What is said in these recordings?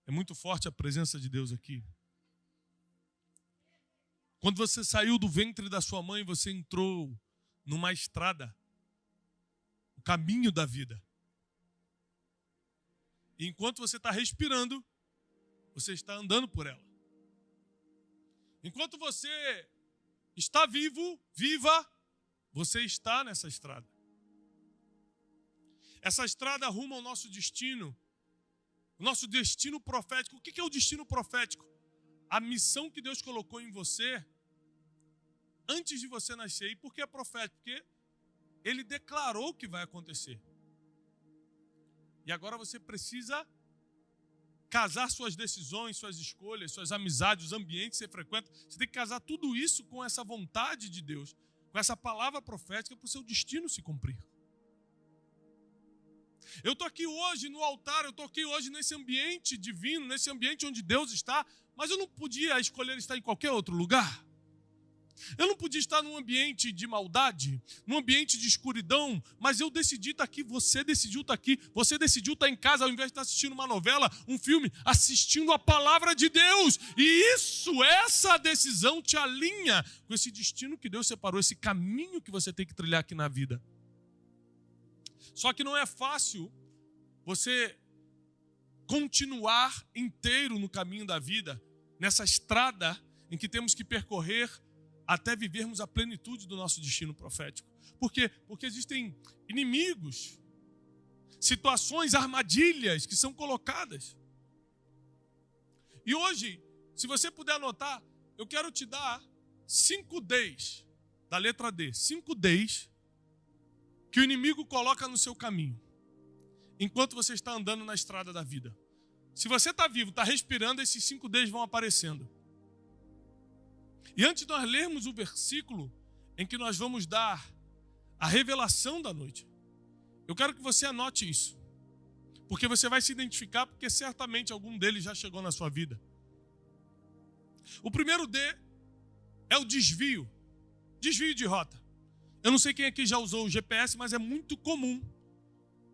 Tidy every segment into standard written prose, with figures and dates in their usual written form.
É muito forte a presença de Deus aqui. Quando você saiu do ventre da sua mãe, você entrou numa estrada, o caminho da vida. E enquanto você está respirando, você está andando por ela. Enquanto você está vivo, viva, você está nessa estrada. Essa estrada rumo ao nosso destino, o nosso destino profético. O que é o destino profético? A missão que Deus colocou em você antes de você nascer. E por que é profético? Porque Ele declarou que vai acontecer. E agora você precisa casar suas decisões, suas escolhas, suas amizades, os ambientes que você frequenta. Você tem que casar tudo isso com essa vontade de Deus, com essa palavra profética para o seu destino se cumprir. Eu estou aqui hoje no altar, eu estou aqui hoje nesse ambiente divino, nesse ambiente onde Deus está, mas eu não podia escolher estar em qualquer outro lugar. Eu não podia estar num ambiente de maldade, num ambiente de escuridão, mas eu decidi estar aqui, você decidiu estar aqui, você decidiu estar em casa ao invés de estar assistindo uma novela, um filme, assistindo a palavra de Deus. E essa decisão te alinha com esse destino que Deus separou, esse caminho que você tem que trilhar aqui na vida. Só que não é fácil você continuar inteiro no caminho da vida, nessa estrada em que temos que percorrer até vivermos a plenitude do nosso destino profético. Por quê? Porque existem inimigos, situações, armadilhas que são colocadas. E hoje, se você puder anotar, eu quero te dar 5 Ds, da letra D, 5 Ds que o inimigo coloca no seu caminho, enquanto você está andando na estrada da vida. Se você está vivo, está respirando, esses 5 Ds vão aparecendo. E antes de nós lermos o versículo em que nós vamos dar a revelação da noite, eu quero que você anote isso. Porque você vai se identificar, porque certamente algum deles já chegou na sua vida. O primeiro D é o desvio. Desvio de rota. Eu não sei quem aqui já usou o GPS, mas é muito comum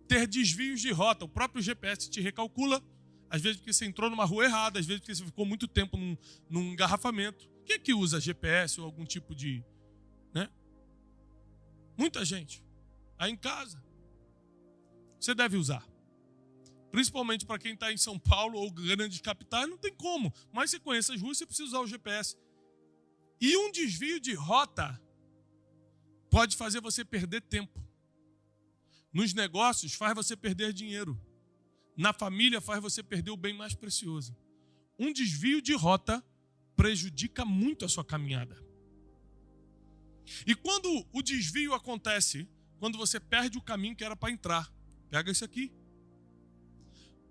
ter desvios de rota. O próprio GPS te recalcula, às vezes porque você entrou numa rua errada, às vezes porque você ficou muito tempo num engarrafamento. Quem é que usa GPS ou algum tipo de... né? Muita gente. Aí em casa. Você deve usar. Principalmente para quem está em São Paulo ou grandes capitais, não tem como. Mas você conhece as ruas, você precisa usar o GPS. E um desvio de rota pode fazer você perder tempo. Nos negócios, faz você perder dinheiro. Na família, faz você perder o bem mais precioso. Um desvio de rota prejudica muito a sua caminhada. E quando o desvio acontece, quando você perde o caminho que era para entrar, pega isso aqui.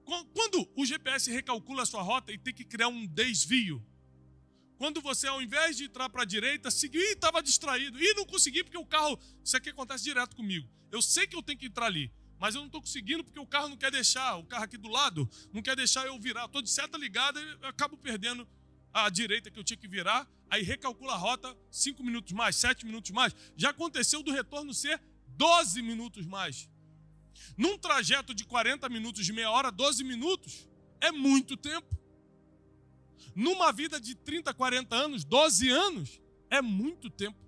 Quando o GPS recalcula a sua rota e tem que criar um desvio, quando você, ao invés de entrar para a direita, seguiu e estava distraído, e não consegui porque o carro, isso aqui acontece direto comigo. Eu sei que eu tenho que entrar ali, mas eu não estou conseguindo porque o carro não quer deixar, o carro aqui do lado não quer deixar eu virar. Estou de seta ligada e eu acabo perdendo a direita que eu tinha que virar, aí recalcula a rota 5 minutos mais, 7 minutos mais. Já aconteceu do retorno ser 12 minutos mais. Num trajeto de 40 minutos, de meia hora, 12 minutos é muito tempo. Numa vida de 30, 40 anos, 12 anos é muito tempo.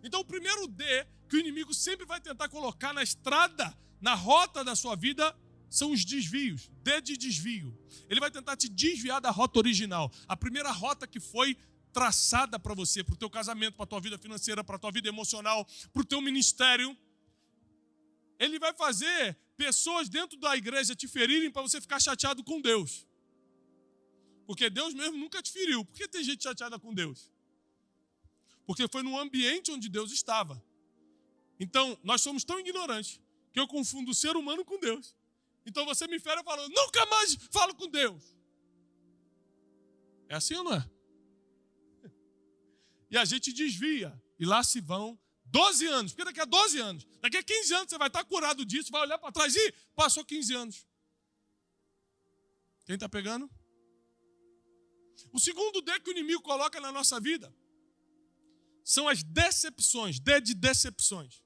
Então o primeiro D que o inimigo sempre vai tentar colocar na estrada, na rota da sua vida, são os desvios. D de desvio. Ele vai tentar te desviar da rota original. A primeira rota que foi traçada para você, para o teu casamento, para a tua vida financeira, para a tua vida emocional, para o teu ministério. Ele vai fazer pessoas dentro da igreja te ferirem para você ficar chateado com Deus. Porque Deus mesmo nunca te feriu. Por que tem gente chateada com Deus? Porque foi no ambiente onde Deus estava. Então, nós somos tão ignorantes que eu confundo o ser humano com Deus. Então você me fere falando, nunca mais falo com Deus. É assim ou não é? E a gente desvia. E lá se vão 12 anos. Porque daqui a 12 anos, daqui a 15 anos você vai estar curado disso, vai olhar para trás e passou 15 anos. Quem está pegando? O segundo D que o inimigo coloca na nossa vida são as decepções. D de decepções.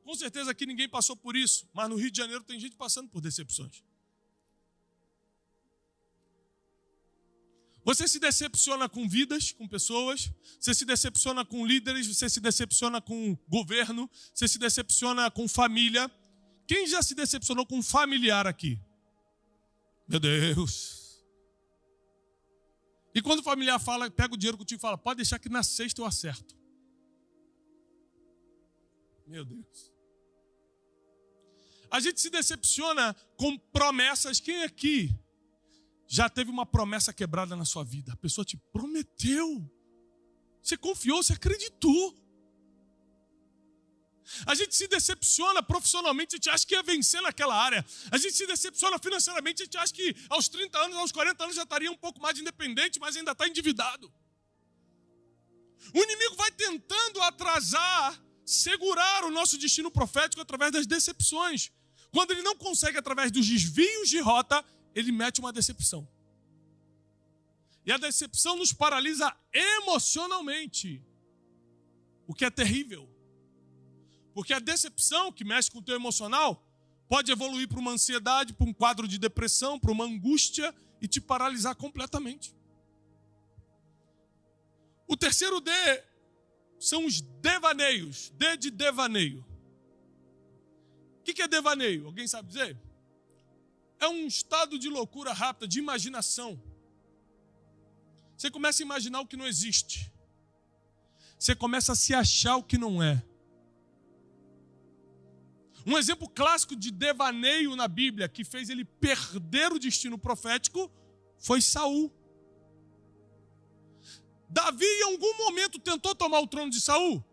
Com certeza aqui ninguém passou por isso, mas no Rio de Janeiro tem gente passando por decepções. Você se decepciona com vidas, com pessoas, você se decepciona com líderes, você se decepciona com governo, você se decepciona com família. Quem já se decepcionou com um familiar aqui? Meu Deus. E quando o familiar fala, pega o dinheiro contigo e fala, pode deixar que na sexta eu acerto. Meu Deus. A gente se decepciona com promessas. Quem aqui já teve uma promessa quebrada na sua vida? A pessoa te prometeu. Você confiou, você acreditou. A gente se decepciona profissionalmente, a gente acha que ia vencer naquela área. A gente se decepciona financeiramente, a gente acha que aos 30 anos, aos 40 anos já estaria um pouco mais independente, mas ainda está endividado. O inimigo vai tentando atrasar, segurar o nosso destino profético através das decepções. Quando ele não consegue através dos desvios de rota, ele mete uma decepção. E a decepção nos paralisa emocionalmente, o que é terrível. Porque a decepção que mexe com o teu emocional pode evoluir para uma ansiedade, para um quadro de depressão, para uma angústia e te paralisar completamente. O terceiro D são os devaneios. D de devaneio. O que é devaneio? Alguém sabe dizer? É um estado de loucura rápida, de imaginação. Você começa a imaginar o que não existe. Você começa a se achar o que não é. Um exemplo clássico de devaneio na Bíblia, que fez ele perder o destino profético, foi Saul. Davi em algum momento tentou tomar o trono de Saul?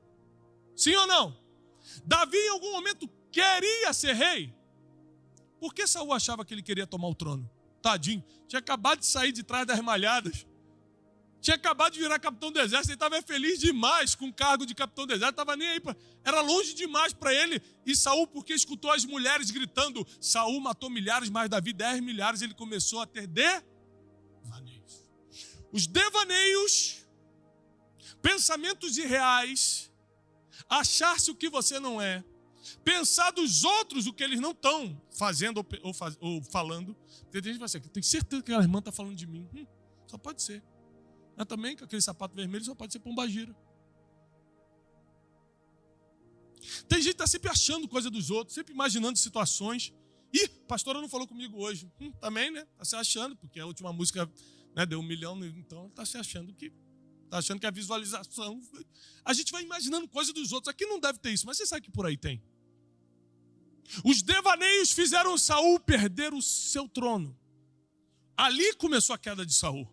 Sim ou não? Davi em algum momento queria ser rei? Por que Saul achava que ele queria tomar o trono? Tadinho, tinha acabado de sair de trás das malhadas. Tinha acabado de virar capitão do exército, ele estava feliz demais com o cargo de capitão do exército, estava nem aí, era longe demais para ele. E Saul, porque escutou as mulheres gritando, Saul matou milhares, mas Davi 10 milhares, ele começou a ter devaneios. Os devaneios, pensamentos irreais, achar-se o que você não é, pensar dos outros o que eles não estão fazendo ou falando. Tem gente que vai dizer, tem certeza que aquela irmã está falando de mim. Só pode ser. Mas também com aquele sapato vermelho só pode ser pombagira. Tem gente que está sempre achando coisa dos outros, sempre imaginando situações. Ih, pastora não falou comigo hoje. Também, né? Está se achando, porque a última música, né, deu 1 milhão, então está se achando que... Está achando que a visualização... A gente vai imaginando coisa dos outros. Aqui não deve ter isso, mas você sabe que por aí tem. Os devaneios fizeram Saul perder o seu trono. Ali começou a queda de Saul.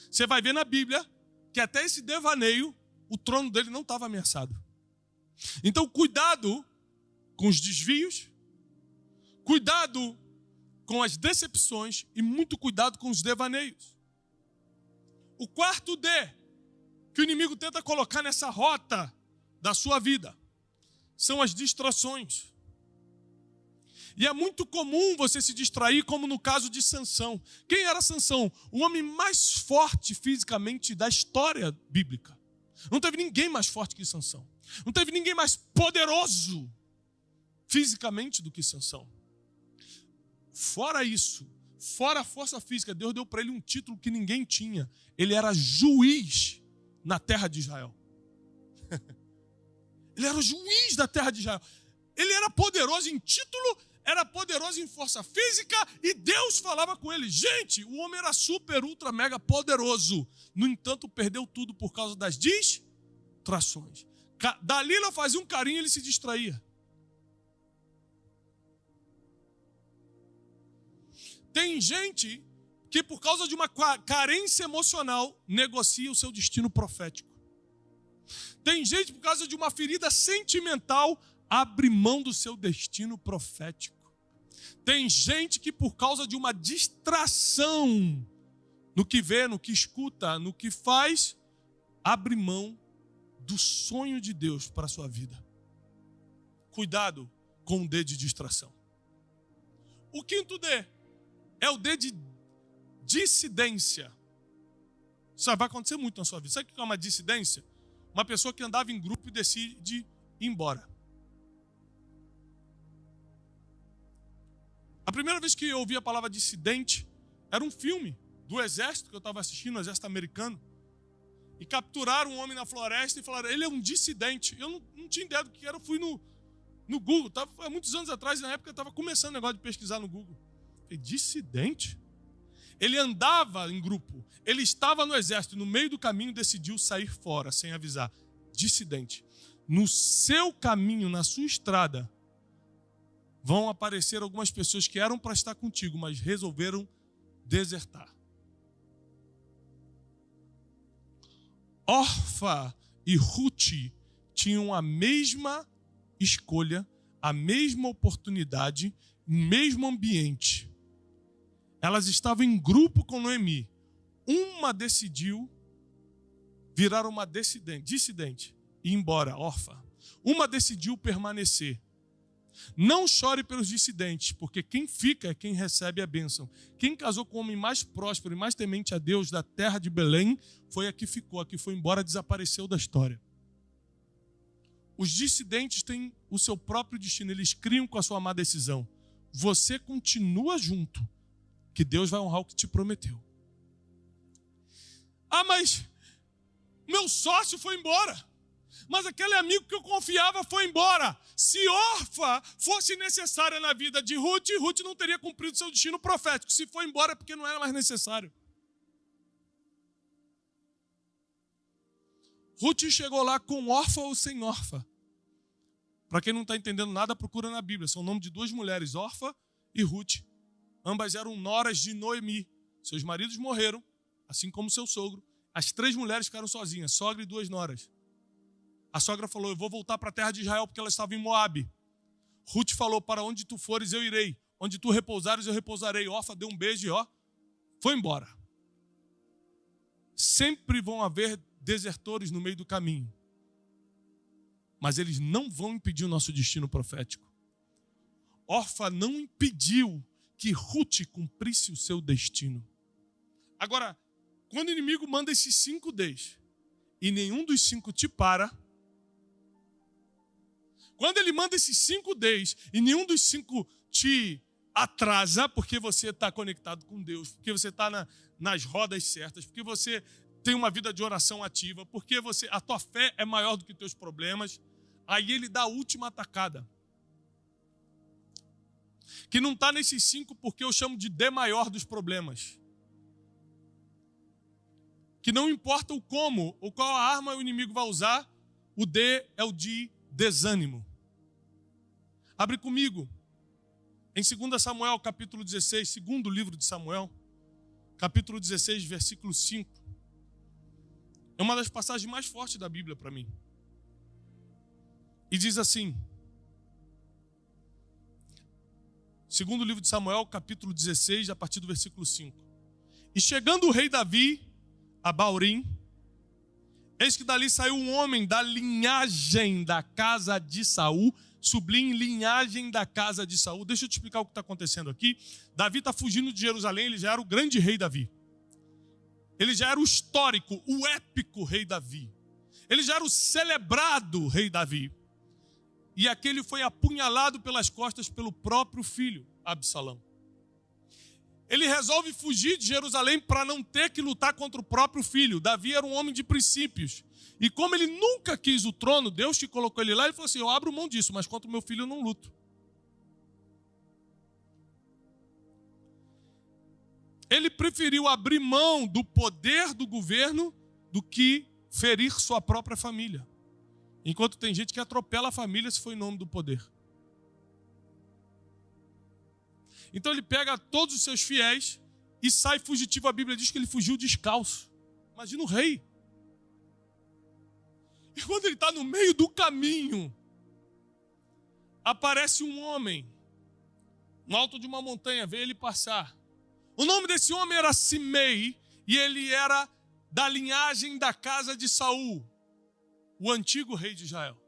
Você vai ver na Bíblia que até esse devaneio, o trono dele não estava ameaçado. Então, cuidado com os desvios, cuidado com as decepções e muito cuidado com os devaneios. O quarto D que o inimigo tenta colocar nessa rota da sua vida são as distrações. E é muito comum você se distrair, como no caso de Sansão. Quem era Sansão? O homem mais forte fisicamente da história bíblica. Não teve ninguém mais forte que Sansão. Não teve ninguém mais poderoso fisicamente do que Sansão. Fora isso, fora a força física, Deus deu para ele um título que ninguém tinha. Ele era juiz na terra de Israel. Ele era o juiz da terra de Israel. Ele era poderoso em título, era poderoso em força física e Deus falava com ele. Gente, o homem era super, ultra, mega poderoso. No entanto, perdeu tudo por causa das distrações. Dalila fazia um carinho e ele se distraía. Tem gente que por causa de uma carência emocional negocia o seu destino profético. Tem gente por causa de uma ferida sentimental abre mão do seu destino profético. Tem gente que por causa de uma distração no que vê, no que escuta, no que faz, abre mão do sonho de Deus para a sua vida. Cuidado com o D de distração. O quinto D é o D de dissidência. Isso vai acontecer muito na sua vida. Sabe o que é uma dissidência? Uma pessoa que andava em grupo e decide ir embora. A primeira vez que eu ouvi a palavra dissidente era um filme do exército que eu estava assistindo, o exército americano, e capturaram um homem na floresta e falaram, ele é um dissidente. Eu não tinha ideia do que era, eu fui no Google, há muitos anos atrás, na época eu estava começando o negócio de pesquisar no Google. Falei, dissidente? Ele andava em grupo, ele estava no exército, no meio do caminho decidiu sair fora, sem avisar. Dissidente. No seu caminho, na sua estrada, vão aparecer algumas pessoas que eram para estar contigo, mas resolveram desertar. Orfa e Ruth tinham a mesma escolha, a mesma oportunidade, o mesmo ambiente. Elas estavam em grupo com Noemi. Uma decidiu virar uma dissidente e ir embora, órfã. Uma decidiu permanecer. Não chore pelos dissidentes, porque quem fica é quem recebe a bênção. Quem casou com o homem mais próspero e mais temente a Deus da terra de Belém foi a que ficou, a que foi embora, desapareceu da história. Os dissidentes têm o seu próprio destino, eles criam com a sua má decisão. Você continua junto, que Deus vai honrar o que te prometeu. Ah, mas meu sócio foi embora. Mas aquele amigo que eu confiava foi embora. Se Orfa fosse necessária na vida de Ruth, Ruth não teria cumprido seu destino profético. Se foi embora é porque não era mais necessário. Ruth chegou lá com Orfa ou sem Orfa. Para quem não está entendendo nada, procura na Bíblia. São o nome de duas mulheres, Orfa e Ruth. Ambas eram noras de Noemi. Seus maridos morreram, assim como seu sogro. As 3 mulheres ficaram sozinhas, sogra e 2 noras. A sogra falou, eu vou voltar para a terra de Israel, porque ela estava em Moabe. Ruth falou, para onde tu fores eu irei. Onde tu repousares eu repousarei. Orfa deu um beijo e foi embora. Sempre vão haver desertores no meio do caminho. Mas eles não vão impedir o nosso destino profético. Orfa não impediu que Ruth cumprisse o seu destino. Agora, quando o inimigo manda esses 5 Ds e nenhum dos 5 te para, quando ele manda esses 5 Ds e nenhum dos 5 te atrasa, porque você está conectado com Deus, porque você está nas rodas certas, porque você tem uma vida de oração ativa, porque a tua fé é maior do que os teus problemas, aí ele dá a última atacada. Que não está nesses 5 porque eu chamo de D maior dos problemas. Que não importa o como ou qual a arma o inimigo vai usar, o D é o de desânimo. Abre comigo em 2 Samuel, capítulo 16, segundo livro de Samuel, capítulo 16, versículo 5. É uma das passagens mais fortes da Bíblia para mim. E diz assim, segundo livro de Samuel, capítulo 16, a partir do versículo 5. E chegando o rei Davi a Baurim, eis que dali saiu um homem da linhagem da casa de Saul, sublinhe linhagem da casa de Saul. Deixa eu te explicar o que está acontecendo aqui. Davi está fugindo de Jerusalém, ele já era o grande rei Davi. Ele já era o histórico, o épico rei Davi. Ele já era o celebrado rei Davi. E aquele foi apunhalado pelas costas pelo próprio filho, Absalão. Ele resolve fugir de Jerusalém para não ter que lutar contra o próprio filho. Davi era um homem de princípios. E como ele nunca quis o trono, Deus que colocou ele lá, ele falou assim, eu abro mão disso, mas contra o meu filho eu não luto. Ele preferiu abrir mão do poder do governo do que ferir sua própria família. Enquanto tem gente que atropela a família se for em nome do poder. Então ele pega todos os seus fiéis e sai fugitivo. A Bíblia diz que ele fugiu descalço. Imagina o rei. E quando ele está no meio do caminho, aparece um homem no alto de uma montanha, vê ele passar. O nome desse homem era Simei e ele era da linhagem da casa de Saul, o antigo rei de Israel.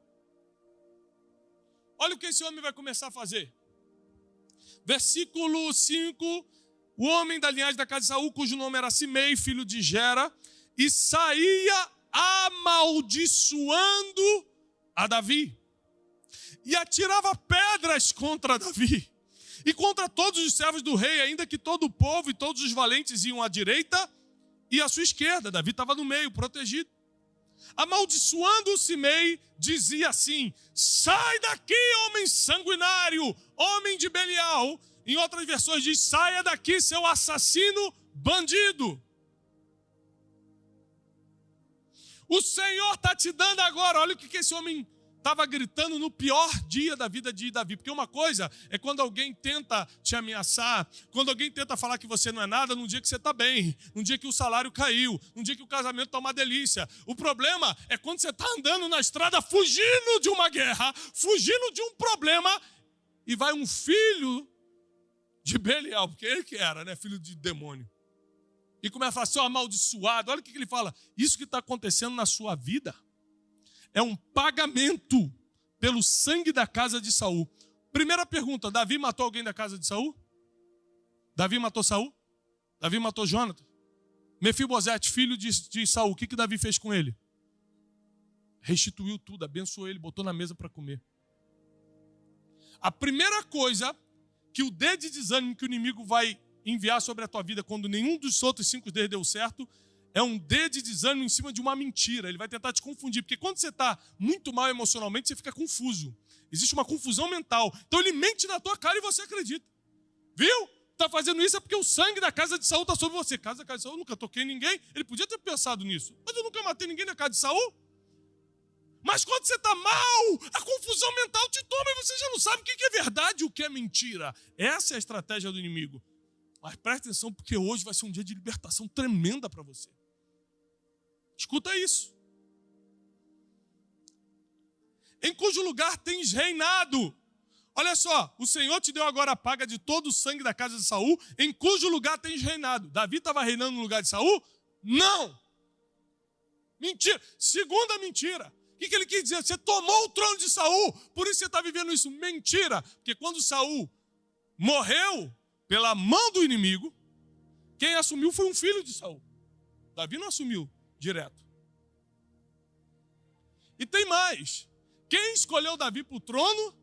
Olha o que esse homem vai começar a fazer. Versículo 5, o homem da linhagem da casa de Saul, cujo nome era Simei, filho de Gera, e saía amaldiçoando a Davi, e atirava pedras contra Davi, e contra todos os servos do rei, ainda que todo o povo e todos os valentes iam à direita e à sua esquerda. Davi estava no meio, protegido. Amaldiçoando Simei, dizia assim: sai daqui, homem sanguinário, homem de Belial. Em outras versões diz: saia daqui, seu assassino bandido. O Senhor está te dando agora. Olha o que esse homem estava gritando no pior dia da vida de Davi. Porque uma coisa é quando alguém tenta te ameaçar, quando alguém tenta falar que você não é nada num dia que você está bem, num dia que o salário caiu, num dia que o casamento está uma delícia. O problema é quando você está andando na estrada fugindo de uma guerra, fugindo de um problema, e vai um filho de Belial, porque ele que era, né, filho de demônio. E começa a falar: seu amaldiçoado. Olha o que ele fala: isso que está acontecendo na sua vida é um pagamento pelo sangue da casa de Saul. Primeira pergunta: Davi matou alguém da casa de Saul? Davi matou Saul? Davi matou Jonathan? Mefibosete, filho de Saul, o que Davi fez com ele? Restituiu tudo, abençoou ele, botou na mesa para comer. A primeira coisa que o dedo de desânimo que o inimigo vai enviar sobre a tua vida quando nenhum dos outros 5 dedos deu certo é um dedo de desânimo em cima de uma mentira. Ele vai tentar te confundir, porque quando você está muito mal emocionalmente, você fica confuso. Existe uma confusão mental. Então ele mente na tua cara e você acredita. Viu? Está fazendo isso é porque o sangue da casa de Saul está sobre você. Casa de Saul, eu nunca toquei em ninguém. Ele podia ter pensado nisso. Mas eu nunca matei ninguém na casa de Saul. Mas quando você está mal, a confusão mental te toma e você já não sabe o que é verdade e o que é mentira. Essa é a estratégia do inimigo. Mas presta atenção, porque hoje vai ser um dia de libertação tremenda para você. Escuta isso. Em cujo lugar tens reinado. Olha só, o Senhor te deu agora a paga de todo o sangue da casa de Saul, em cujo lugar tens reinado. Davi estava reinando no lugar de Saul? Não. Mentira. Segunda mentira. O que ele quis dizer? Você tomou o trono de Saul, por isso você está vivendo isso. Mentira. Porque quando Saul morreu pela mão do inimigo, quem assumiu foi um filho de Saul. Davi não assumiu direto. E tem mais. Quem escolheu Davi para o trono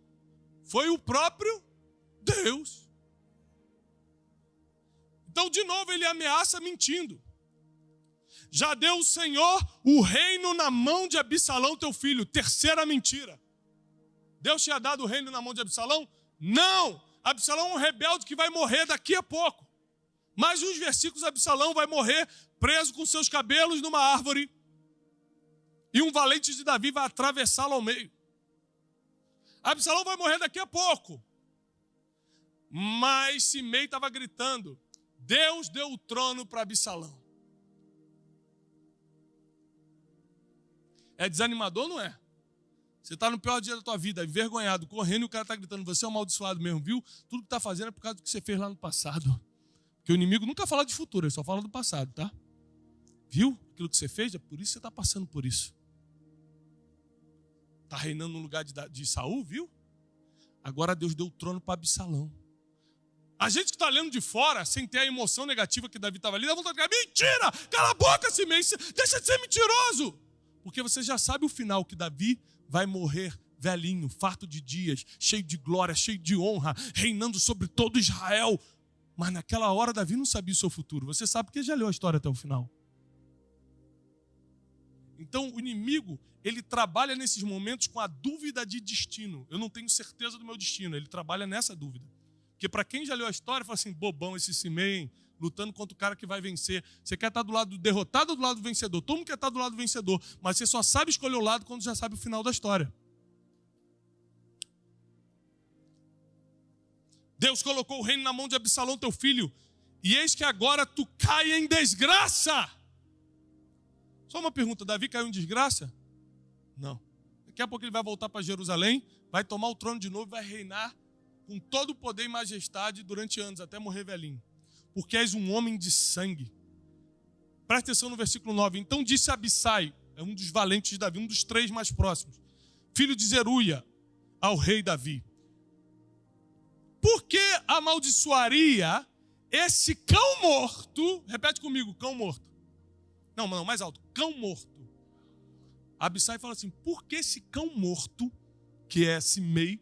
foi o próprio Deus. Então, de novo, ele ameaça mentindo. Já deu o Senhor o reino na mão de Absalão, teu filho. Terceira mentira. Deus tinha dado o reino na mão de Absalão? Não! Absalão é um rebelde que vai morrer daqui a pouco. Mais uns versículos, Absalão vai morrer preso com seus cabelos numa árvore. E um valente de Davi vai atravessá-lo ao meio. Absalão vai morrer daqui a pouco. Mas Simei estava gritando: Deus deu o trono para Absalão. É desanimador, não é? Você está no pior dia da tua vida, envergonhado, correndo, e o cara está gritando: você é um amaldiçoado mesmo, viu? Tudo que está fazendo é por causa do que você fez lá no passado. Porque o inimigo nunca fala de futuro, ele só fala do passado, tá? Viu? Aquilo que você fez, é por isso que você está passando por isso. Está reinando no lugar de Saul, viu? Agora Deus deu o trono para Absalão. A gente que está lendo de fora, sem ter a emoção negativa que Davi estava ali, dá vontade de dizer: mentira! Cala a boca, Simei! Deixa de ser mentiroso! Porque você já sabe o final, que Davi vai morrer velhinho, farto de dias, cheio de glória, cheio de honra, reinando sobre todo Israel. Mas naquela hora Davi não sabia o seu futuro. Você sabe porque já leu a história até o final. Então o inimigo, ele trabalha nesses momentos com a dúvida de destino. Eu não tenho certeza do meu destino. Ele trabalha nessa dúvida. Porque para quem já leu a história, fala assim: bobão esse Simei, lutando contra o cara que vai vencer. Você quer estar do lado do derrotado ou do lado do vencedor? Todo mundo quer estar do lado do vencedor, mas você só sabe escolher o lado quando já sabe o final da história. Deus colocou o reino na mão de Absalão, teu filho, e eis que agora tu cai em desgraça. Só uma pergunta: Davi caiu em desgraça? Não. Daqui a pouco ele vai voltar para Jerusalém, vai tomar o trono de novo e vai reinar com todo o poder e majestade durante anos, até morrer velhinho. Porque és um homem de sangue. Presta atenção no versículo 9. Então disse Abissai, é um dos valentes de Davi, um dos 3 mais próximos, filho de Zeruia, ao rei Davi: por que amaldiçoaria esse cão morto? Repete comigo: cão morto. Não, mais alto: cão morto. Abissai fala assim: por que esse cão morto, que é Simei,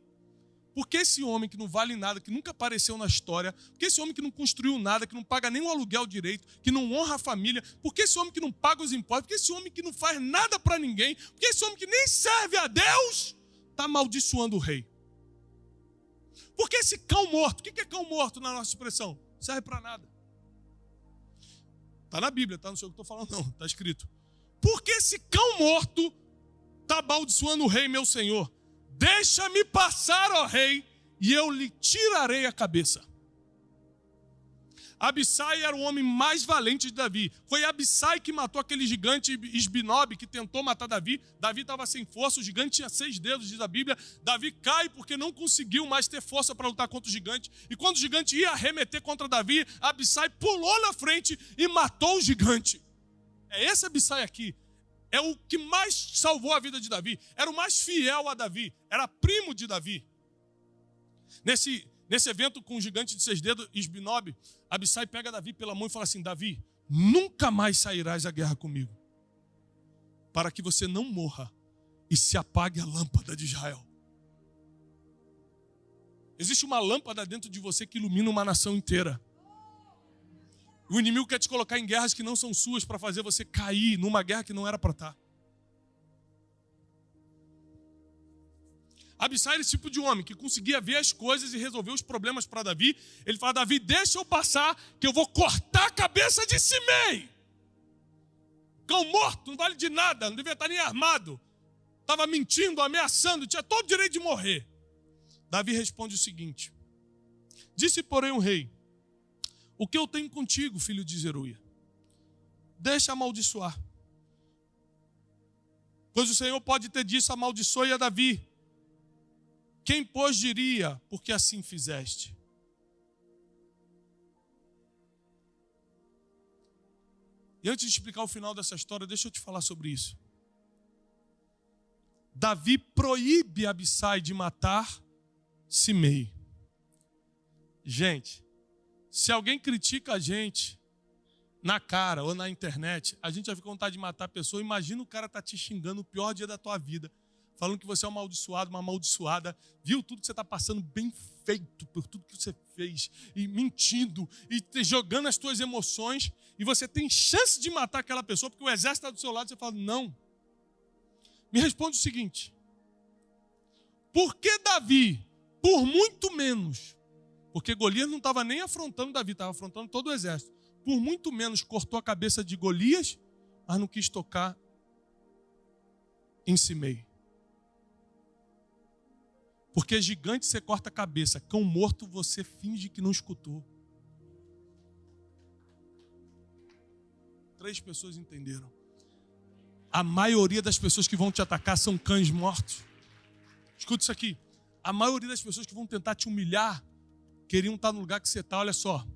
Porque esse homem que não vale nada, que nunca apareceu na história, porque esse homem que não construiu nada, que não paga nem o aluguel direito, que não honra a família, porque esse homem que não paga os impostos, porque esse homem que não faz nada para ninguém, porque esse homem que nem serve a Deus, está amaldiçoando o rei. Porque esse cão morto, o que é cão morto na nossa expressão? Não serve para nada. Está na Bíblia, tá? Não sei o que eu estou falando não, está escrito. Porque esse cão morto está amaldiçoando o rei, meu senhor. Deixa-me passar, ó rei, e eu lhe tirarei a cabeça. Abissai era o homem mais valente de Davi. Foi Abissai que matou aquele gigante Isbinob que tentou matar Davi. Davi estava sem força, o gigante tinha 6 dedos, diz a Bíblia. Davi cai porque não conseguiu mais ter força para lutar contra o gigante. E quando o gigante ia arremeter contra Davi, Abissai pulou na frente e matou o gigante. É esse Abissai aqui. É o que mais salvou a vida de Davi. Era o mais fiel a Davi. Era primo de Davi. Nesse evento com o gigante de 6 dedos, Isbinob, Abissai pega Davi pela mão e fala assim: Davi, nunca mais sairás à guerra comigo, para que você não morra e se apague a lâmpada de Israel. Existe uma lâmpada dentro de você que ilumina uma nação inteira. O inimigo quer te colocar em guerras que não são suas para fazer você cair numa guerra que não era para estar. Abissai era esse tipo de homem que conseguia ver as coisas e resolver os problemas para Davi. Ele fala: Davi, deixa eu passar que eu vou cortar a cabeça de Simei. Cão morto, não vale de nada, não devia estar nem armado. Estava mentindo, ameaçando, tinha todo o direito de morrer. Davi responde o seguinte: disse, porém, o rei: o que eu tenho contigo, filho de Zeruia? Deixa amaldiçoar. Pois o Senhor pode ter dito: amaldiçoe a Davi. Quem, pois, diria, porque assim fizeste? E antes de explicar o final dessa história, deixa eu te falar sobre isso. Davi proíbe Abissai de matar Simei. Gente, se alguém critica a gente na cara ou na internet, a gente já fica com vontade de matar a pessoa. Imagina o cara tá te xingando no pior dia da tua vida, falando que você é um amaldiçoado, uma amaldiçoada, viu tudo que você está passando, bem feito por tudo que você fez, e mentindo, e jogando as tuas emoções, e você tem chance de matar aquela pessoa, porque o exército está do seu lado, e você fala: não. Me responde o seguinte: por que Davi, por muito menos, porque Golias não estava nem afrontando Davi, estava afrontando todo o exército, por muito menos cortou a cabeça de Golias, mas não quis tocar em Simei? Porque gigante você corta a cabeça, cão morto você finge que não escutou. 3 pessoas entenderam. A maioria das pessoas que vão te atacar são cães mortos. Escuta isso aqui. A maioria das pessoas que vão tentar te humilhar queriam estar no lugar que você está. Olha só.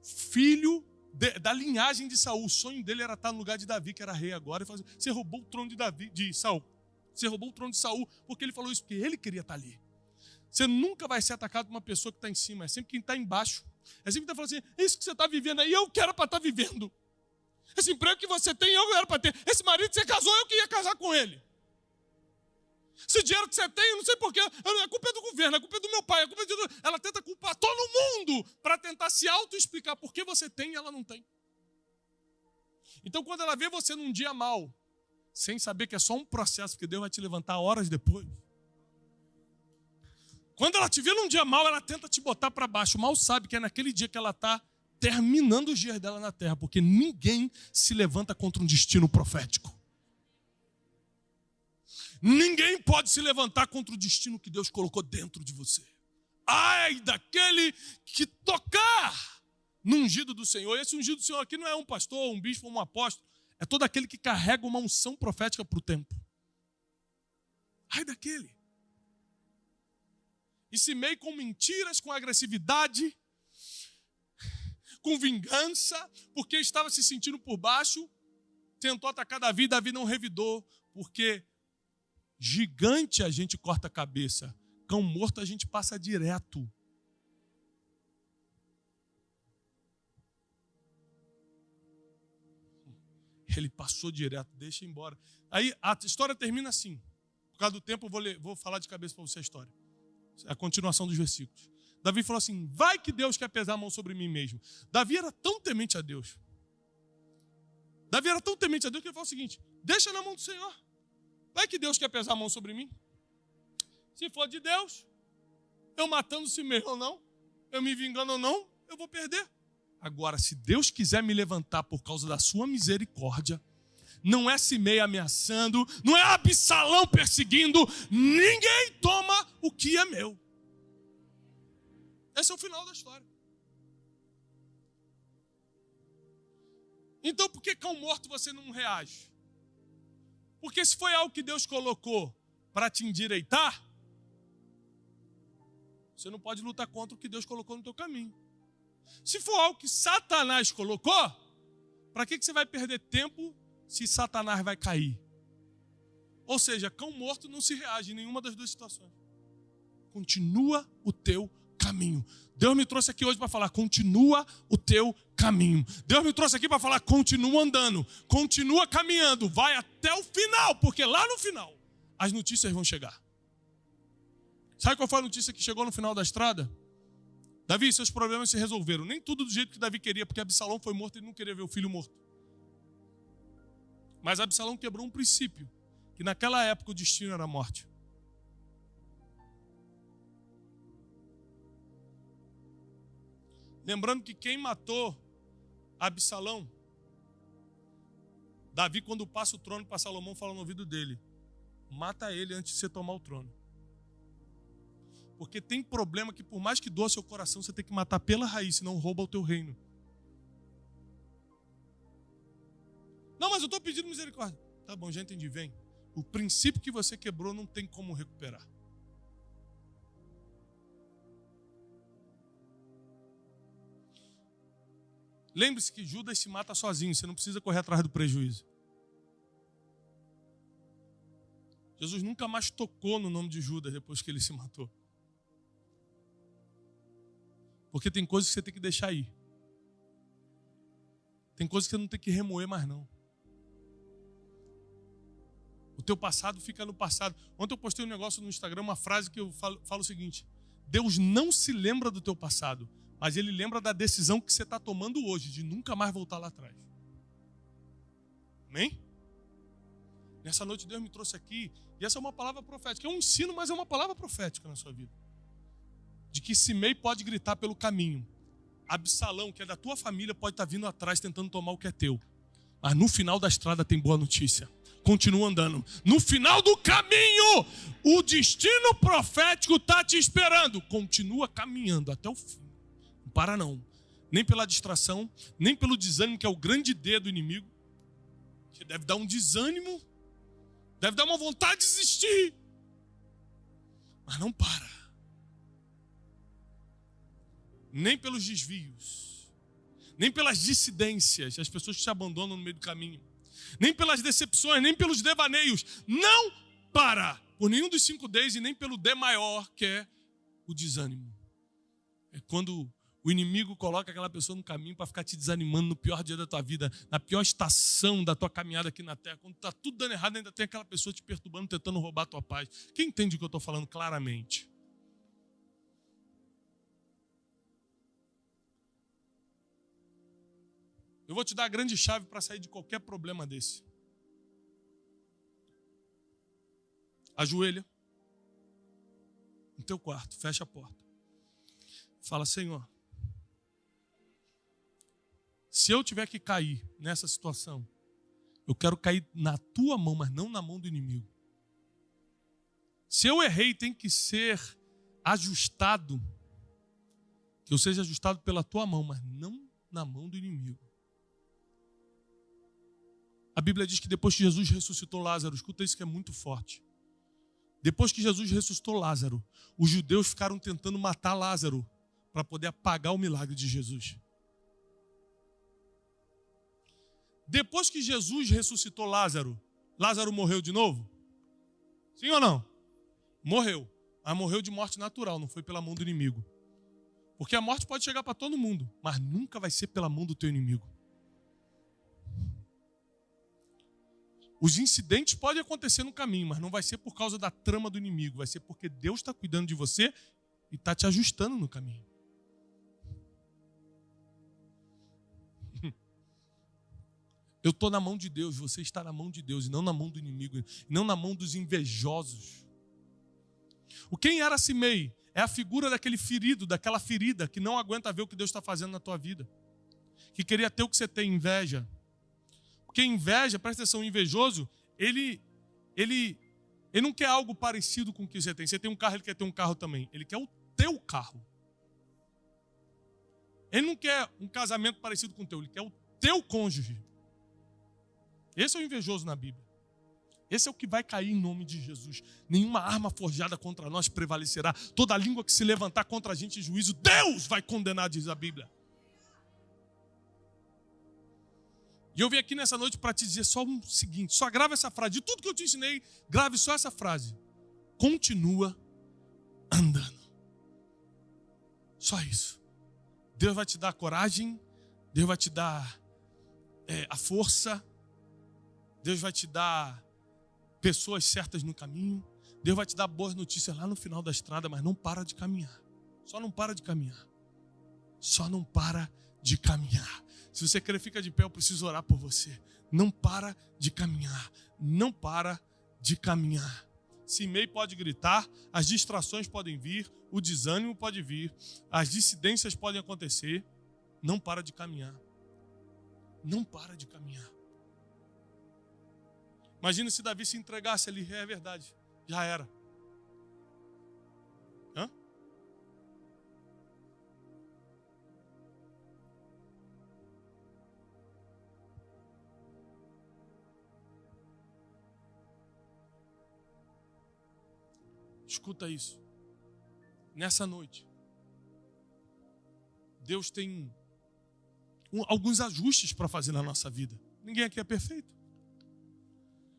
Filho da linhagem de Saul. O sonho dele era estar no lugar de Davi, que era rei agora. E fazer: você roubou o trono de Saul. Você roubou o trono de Saul, porque ele falou isso, porque ele queria estar ali. Você nunca vai ser atacado por uma pessoa que está em cima, é sempre quem está embaixo. É sempre quem está falando assim: é isso que você está vivendo aí, eu quero para estar vivendo. Esse emprego que você tem, eu quero para ter. Esse marido que você casou, eu queria casar com ele. Esse dinheiro que você tem, eu não sei porquê, a culpa é do governo, a culpa é do meu pai, a culpa é de... Ela tenta culpar todo mundo para tentar se auto-explicar por que você tem e ela não tem. Então, quando ela vê você num dia mal, sem saber que é só um processo, porque Deus vai te levantar horas depois. Quando ela te vê num dia mal, ela tenta te botar para baixo. Mal sabe que é naquele dia que ela está terminando os dias dela na terra, porque ninguém se levanta contra um destino profético. Ninguém pode se levantar contra o destino que Deus colocou dentro de você. Ai daquele que tocar no ungido do Senhor. Esse ungido do Senhor aqui não é um pastor, um bispo, um apóstolo. É todo aquele que carrega uma unção profética para o tempo. Ai daquele. E Simei, com mentiras, com agressividade, com vingança, porque estava se sentindo por baixo, tentou atacar Davi. Davi não revidou, porque gigante a gente corta a cabeça, cão morto a gente passa direto. Ele passou direto, deixa embora. Aí a história termina assim. Por causa do tempo, eu vou falar de cabeça para você a história. A continuação dos versículos. Davi falou assim, vai que Deus quer pesar a mão sobre mim mesmo. Davi era tão temente a Deus. Davi era tão temente a Deus que ele falou o seguinte, deixa na mão do Senhor. Vai que Deus quer pesar a mão sobre mim. Se for de Deus, eu matando si mesmo ou não, eu me vingando ou não, eu vou perder. Agora, se Deus quiser me levantar por causa da sua misericórdia, não é Simei ameaçando, não é Absalão perseguindo, ninguém toma o que é meu. Esse é o final da história. Então, por que cão morto você não reage? Porque se foi algo que Deus colocou para te endireitar, você não pode lutar contra o que Deus colocou no teu caminho. Se for algo que Satanás colocou, para que você vai perder tempo se Satanás vai cair? Ou seja, cão morto não se reage em nenhuma das duas situações. Continua o teu caminho. Deus me trouxe aqui hoje para falar, continua o teu caminho. Deus me trouxe aqui para falar, continua andando, continua caminhando, vai até o final, porque lá no final as notícias vão chegar. Sabe qual foi a notícia que chegou no final da estrada? Davi, seus problemas se resolveram. Nem tudo do jeito que Davi queria, porque Absalão foi morto e ele não queria ver o filho morto. Mas Absalão quebrou um princípio, que naquela época o destino era a morte. Lembrando que quem matou Absalão, Davi, quando passa o trono para Salomão, fala no ouvido dele, mata ele antes de você tomar o trono. Porque tem problema que por mais que doa seu coração, você tem que matar pela raiz, senão rouba o teu reino. Não, mas eu estou pedindo misericórdia. Tá bom, já entendi, vem. O princípio que você quebrou não tem como recuperar. Lembre-se que Judas se mata sozinho, você não precisa correr atrás do prejuízo. Jesus nunca mais tocou no nome de Judas depois que ele se matou. Porque tem coisas que você tem que deixar ir. Tem coisas que você não tem que remoer mais não. O teu passado fica no passado. Ontem eu postei um negócio no Instagram, uma frase que eu falo o seguinte: Deus não se lembra do teu passado, mas Ele lembra da decisão que você está tomando hoje, de nunca mais voltar lá atrás. Amém? Nessa noite Deus me trouxe aqui, e essa é uma palavra profética. É um ensino, mas é uma palavra profética na sua vida. De que Simei pode gritar pelo caminho. Absalão, que é da tua família, pode estar vindo atrás tentando tomar o que é teu. Mas no final da estrada tem boa notícia. Continua andando. No final do caminho, o destino profético está te esperando. Continua caminhando até o fim. Não para não. Nem pela distração, nem pelo desânimo, que é o grande D do inimigo. Que deve dar um desânimo, deve dar uma vontade de desistir. Mas não para. Nem pelos desvios, nem pelas dissidências, as pessoas que se abandonam no meio do caminho, nem pelas decepções, nem pelos devaneios. Não para por nenhum dos 5 Ds e nem pelo D maior, que é o desânimo. É quando o inimigo coloca aquela pessoa no caminho para ficar te desanimando no pior dia da tua vida, na pior estação da tua caminhada aqui na terra. Quando está tudo dando errado, ainda tem aquela pessoa te perturbando, tentando roubar a tua paz. Quem entende o que eu estou falando claramente? Eu vou te dar a grande chave para sair de qualquer problema desse. Ajoelha no teu quarto, fecha a porta. Fala, Senhor, se eu tiver que cair nessa situação, eu quero cair na tua mão, mas não na mão do inimigo. Se eu errei, tem que ser ajustado, que eu seja ajustado pela tua mão, mas não na mão do inimigo. A Bíblia diz que depois que Jesus ressuscitou Lázaro, escuta isso que é muito forte. Depois que Jesus ressuscitou Lázaro, os judeus ficaram tentando matar Lázaro para poder apagar o milagre de Jesus. Depois que Jesus ressuscitou Lázaro, Lázaro morreu de novo? Sim ou não? Morreu. Mas morreu de morte natural, não foi pela mão do inimigo. Porque a morte pode chegar para todo mundo, mas nunca vai ser pela mão do teu inimigo. Os incidentes podem acontecer no caminho, mas não vai ser por causa da trama do inimigo. Vai ser porque Deus está cuidando de você e está te ajustando no caminho. Eu estou na mão de Deus, você está na mão de Deus, e não na mão do inimigo, não na mão dos invejosos. Quem era Simei? É a figura daquele ferido, daquela ferida, que não aguenta ver o que Deus está fazendo na tua vida. Que queria ter o que você tem, inveja. Porque inveja, presta atenção, invejoso, ele não quer algo parecido com o que você tem. Você tem um carro, ele quer ter um carro também. Ele quer o teu carro. Ele não quer um casamento parecido com o teu, ele quer o teu cônjuge. Esse é o invejoso na Bíblia. Esse é o que vai cair em nome de Jesus. Nenhuma arma forjada contra nós prevalecerá. Toda língua que se levantar contra a gente em juízo, Deus vai condenar, diz a Bíblia. E eu vim aqui nessa noite para te dizer só o seguinte, só grava essa frase. De tudo que eu te ensinei, grave só essa frase. Continua andando. Só isso. Deus vai te dar a coragem, Deus vai te dar a força, Deus vai te dar pessoas certas no caminho, Deus vai te dar boas notícias lá no final da estrada, mas não para de caminhar. Só não para de caminhar. Só não para de caminhar. Se você quer, fica de pé, eu preciso orar por você. Não para de caminhar. Não para de caminhar. Simei pode gritar, as distrações podem vir, o desânimo pode vir, as dissidências podem acontecer. Não para de caminhar. Não para de caminhar. Imagina se Davi se entregasse ali, é verdade, já era. Hã? Escuta isso. Nessa noite, Deus tem alguns ajustes para fazer na nossa vida. Ninguém aqui é perfeito.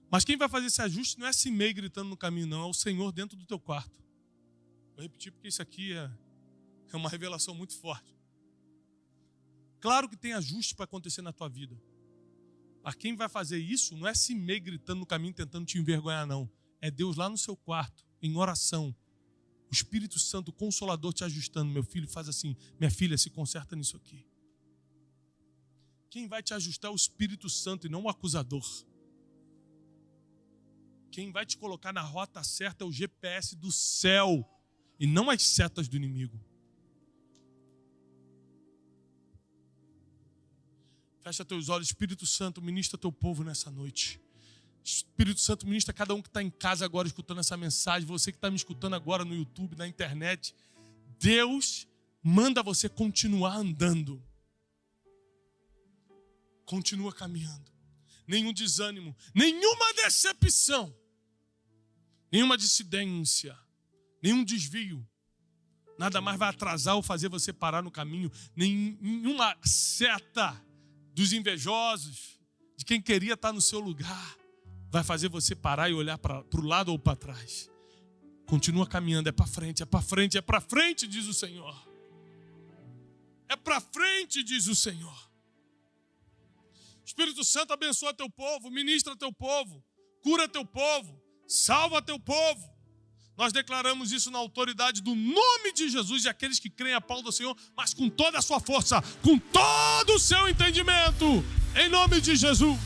Mas quem vai fazer esse ajuste não é Simei gritando no caminho, não. É o Senhor dentro do teu quarto. Vou repetir porque isso aqui é uma revelação muito forte. Claro que tem ajuste para acontecer na tua vida. Mas quem vai fazer isso não é Simei gritando no caminho tentando te envergonhar, não. É Deus lá no seu quarto, em oração. O Espírito Santo, o Consolador, te ajustando. Meu filho, faz assim. Minha filha, se conserta nisso aqui. Quem vai te ajustar é o Espírito Santo e não o acusador. Quem vai te colocar na rota certa é o GPS do céu e não as setas do inimigo. Fecha teus olhos, Espírito Santo, ministra teu povo nessa noite. Espírito Santo, ministra cada um que está em casa agora escutando essa mensagem, você que está me escutando agora no YouTube, na internet. Deus manda você continuar andando. Continua caminhando. Nenhum desânimo, nenhuma decepção, nenhuma dissidência, nenhum desvio. Nada mais vai atrasar ou fazer você parar no caminho. Nenhuma seta dos invejosos, de quem queria estar no seu lugar, vai fazer você parar e olhar para o lado ou para trás. Continua caminhando, é para frente, é para frente, é para frente, diz o Senhor. É para frente, diz o Senhor. Espírito Santo, abençoa teu povo, ministra teu povo, cura teu povo, salva teu povo. Nós declaramos isso na autoridade do nome de Jesus e aqueles que creem a palavra do Senhor, mas com toda a sua força, com todo o seu entendimento, em nome de Jesus.